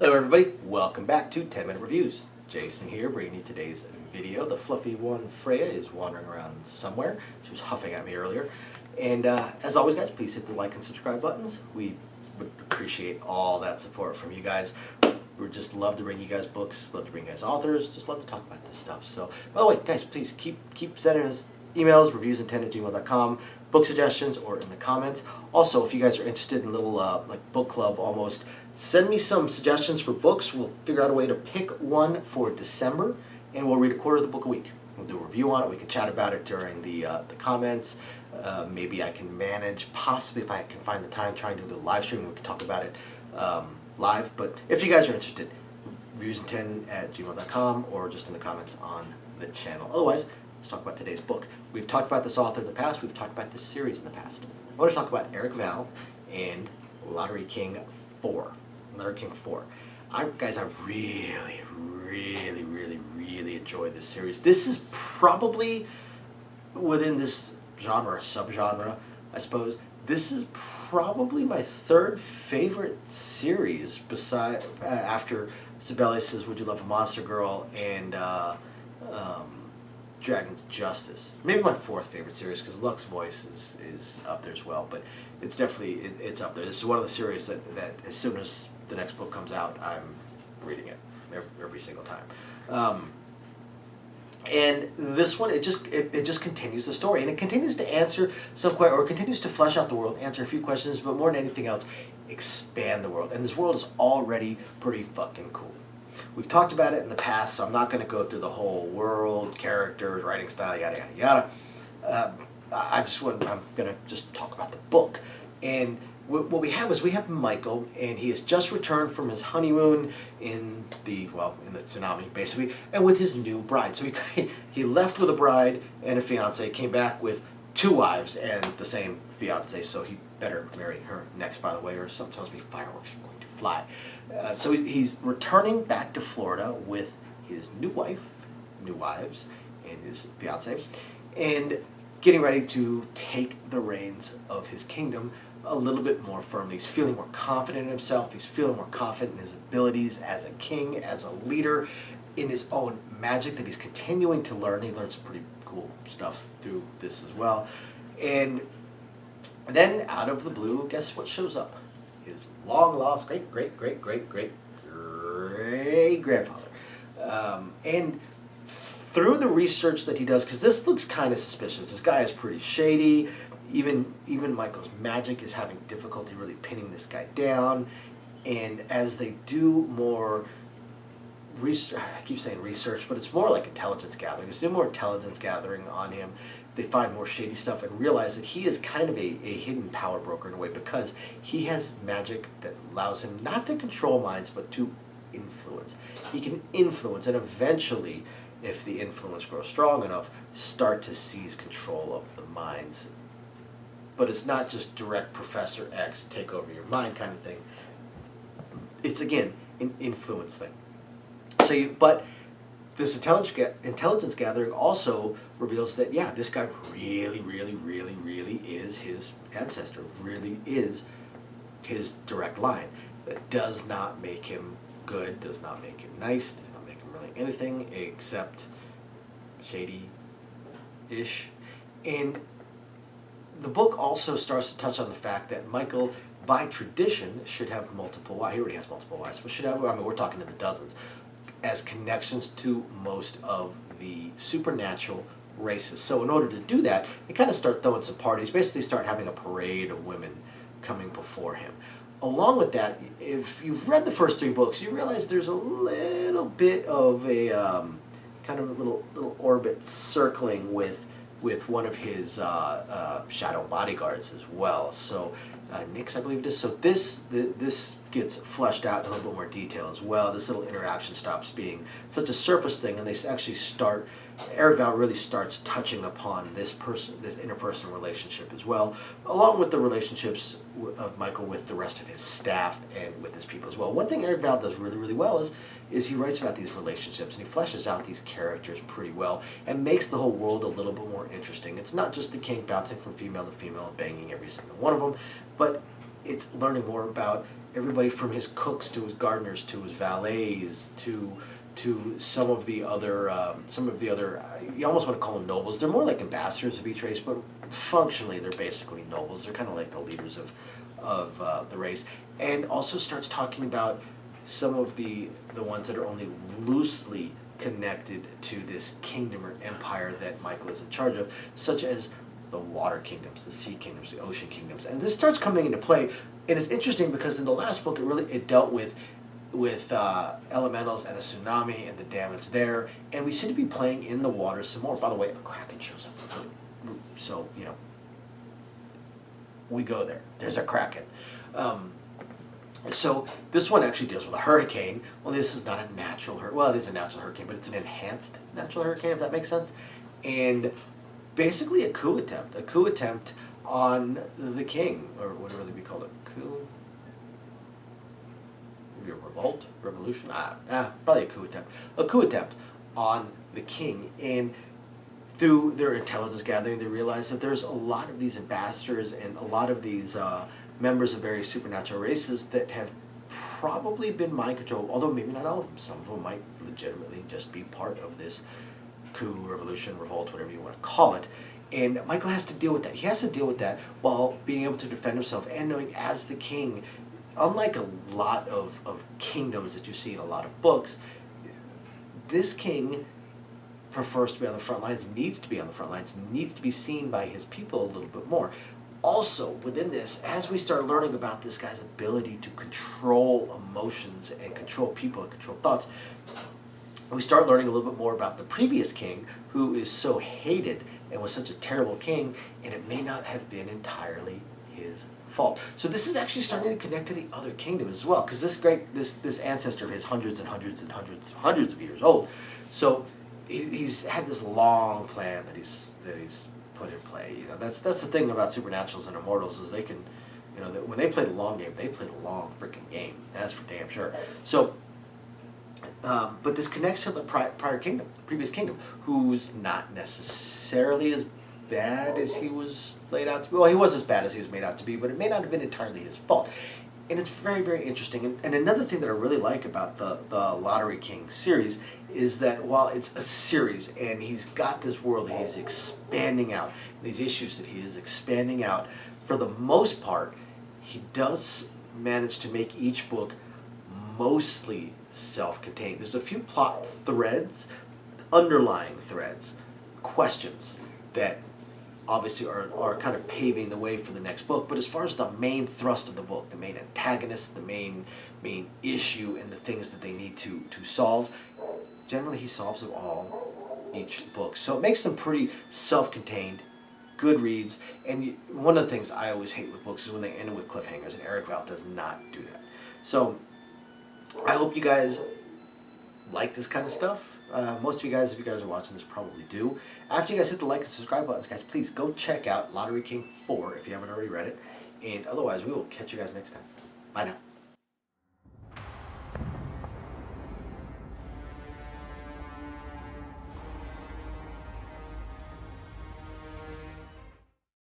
Hello everybody, welcome back to 10 Minute Reviews. Jason here, bringing you today's video. The fluffy one, Freya, is wandering around somewhere. She was huffing at me earlier. And as always guys, please hit the like and subscribe buttons. We would appreciate all that support from you guys. We just love to bring you guys books, love to bring you guys authors, just love to talk about this stuff. So, by the way, guys, please keep sending us emails, reviewsintent@gmail.com, book suggestions, or in the comments. Also, if you guys are interested in a little like book club almost, send me some suggestions for books. We'll figure out a way to pick one for December, and we'll read a quarter of the book a week. We'll do a review on it. We can chat about it during the comments. Maybe I can manage, possibly if I can find the time, try and do the live stream. We can talk about it live. But if you guys are interested, reviewsintent@gmail.com or just in the comments on the channel. Otherwise, let's talk about today's book. We've talked about this author in the past. We've talked about this series in the past. I want to talk about Eric Vall and Lottery King 4. Lottery King 4. Guys, I really enjoyed this series. This is probably, within this genre, subgenre, I suppose, this is probably my third favorite series beside after Sibelius's Would You Love a Monster Girl and Dragon's Justice. Maybe my fourth favorite series, because Luck's Voice is up there as well, but it's definitely it's up there. This is one of the series that as soon as the next book comes out, I'm reading it every single time. And this one, it just continues the story, and it continues to answer or continues to flesh out the world, answer a few questions, but more than anything else, expand the world. And this world is already pretty fucking cool. We've talked about it in the past, so I'm not going to go through the whole world, characters, writing style, yada yada yada. I'm going to just talk about the book. And what we have is we have Michael, and he has just returned from his honeymoon in the tsunami, basically, and with his new bride. So he left with a bride and a fiance, came back with two wives and the same fiance, so he better marry her next, by the way, or something tells me fireworks are going to fly. So he's returning back to Florida with his new wife, new wives, and his fiance, and getting ready to take the reins of his kingdom a little bit more firmly. He's feeling more confident in himself. He's feeling more confident in his abilities as a king, as a leader, in his own magic that he's continuing to learn. He learned some pretty cool stuff through this as well. And then, out of the blue, guess what shows up? His long-lost great-great-great-great-great-grandfather. And through the research that he does, because this looks kind of suspicious. This guy is pretty shady. Even Michael's magic is having difficulty really pinning this guy down. And as they do more research, I keep saying research, but it's more like intelligence gathering. As they do more intelligence gathering on him, they find more shady stuff and realize that he is kind of a hidden power broker in a way, because he has magic that allows him not to control minds, but to influence. He can influence, and eventually, if the influence grows strong enough, start to seize control of the minds. But it's not just direct Professor X, take over your mind kind of thing. It's, again, an influence thing. But this intelligence gathering also reveals that, yeah, this guy really is his ancestor, really is his direct line. That does not make him good, does not make him nice, does not make him really anything except shady-ish. And the book also starts to touch on the fact that Michael, by tradition, should have multiple wives. He already has multiple wives, but should have, we're talking in the dozens, as connections to most of the supernatural races. So in order to do that, they kind of start throwing some parties, basically start having a parade of women coming before him. Along with that, if you've read the first three books, you realize there's a little bit of a kind of a little orbit circling with one of his shadow bodyguards as well. So Nix, I believe it is. So this gets fleshed out in a little bit more detail as well. This little interaction stops being such a surface thing, and they actually start. Eric Vall really starts touching upon this interpersonal relationship as well, along with the relationships of Michael with the rest of his staff and with his people as well. One thing Eric Vall does really well is he writes about these relationships, and he fleshes out these characters pretty well and makes the whole world a little bit more interesting. It's not just the king bouncing from female to female and banging every single one of them, but it's learning more about everybody from his cooks to his gardeners to his valets to some of the other you almost want to call them nobles. They're more like ambassadors of each race, but functionally they're basically nobles. They're kind of like the leaders of the race, and also starts talking about some of the ones that are only loosely connected to this kingdom or empire that Michael is in charge of, such as the water kingdoms, the sea kingdoms, the ocean kingdoms. And this starts coming into play, and it's interesting because in the last book it dealt with elementals and a tsunami and the damage there, and we seem to be playing in the water some more. By the way, a kraken shows up, so we go there. There's a kraken. So this one actually deals with a hurricane. Well, this is not a natural hurricane. Well, it is a natural hurricane, but it's an enhanced natural hurricane, if that makes sense. And basically a coup attempt on the king, or whatever they be called, a coup, maybe a revolt, revolution, probably a coup attempt on the king. And through their intelligence gathering, they realize that there's a lot of these ambassadors and a lot of these members of various supernatural races that have probably been mind controlled, although maybe not all of them. Some of them might legitimately just be part of this coup, revolution, revolt, whatever you want to call it. And Michael has to deal with that. He has to deal with that while being able to defend himself and knowing, as the king, unlike a lot of kingdoms that you see in a lot of books, this king prefers to be on the front lines, needs to be on the front lines, needs to be seen by his people a little bit more. Also, within this, as we start learning about this guy's ability to control emotions and control people and control thoughts, we start learning a little bit more about the previous king, who is so hated and was such a terrible king, and it may not have been entirely his fault. So this is actually starting to connect to the other kingdom as well, because this ancestor of his, hundreds of years old. So he's had this long plan that he's put in play. That's the thing about supernaturals and immortals, is they can, when they play the long game, they play the long freaking game. That's for damn sure. So, but this connects to the prior kingdom, the previous kingdom, who's not necessarily as bad as he was laid out to be. Well, he was as bad as he was made out to be, but it may not have been entirely his fault. And it's very, very interesting. And another thing that I really like about the Lottery King series is that while it's a series and he's got this world and he's expanding out, these issues that he is expanding out, for the most part, he does manage to make each book mostly self-contained. There's a few plot threads, underlying threads, questions that obviously are kind of paving the way for the next book. But as far as the main thrust of the book, the main antagonist, the main issue, and the things that they need to solve, generally he solves them all each book. So it makes them pretty self-contained, good reads. And one of the things I always hate with books is when they end with cliffhangers, and Eric Vall does not do that. So I hope you guys like this kind of stuff. Most of you guys, if you guys are watching this, probably do. After you guys hit the like and subscribe buttons, guys, please go check out Lottery King 4 if you haven't already read it. And otherwise, we will catch you guys next time. Bye now.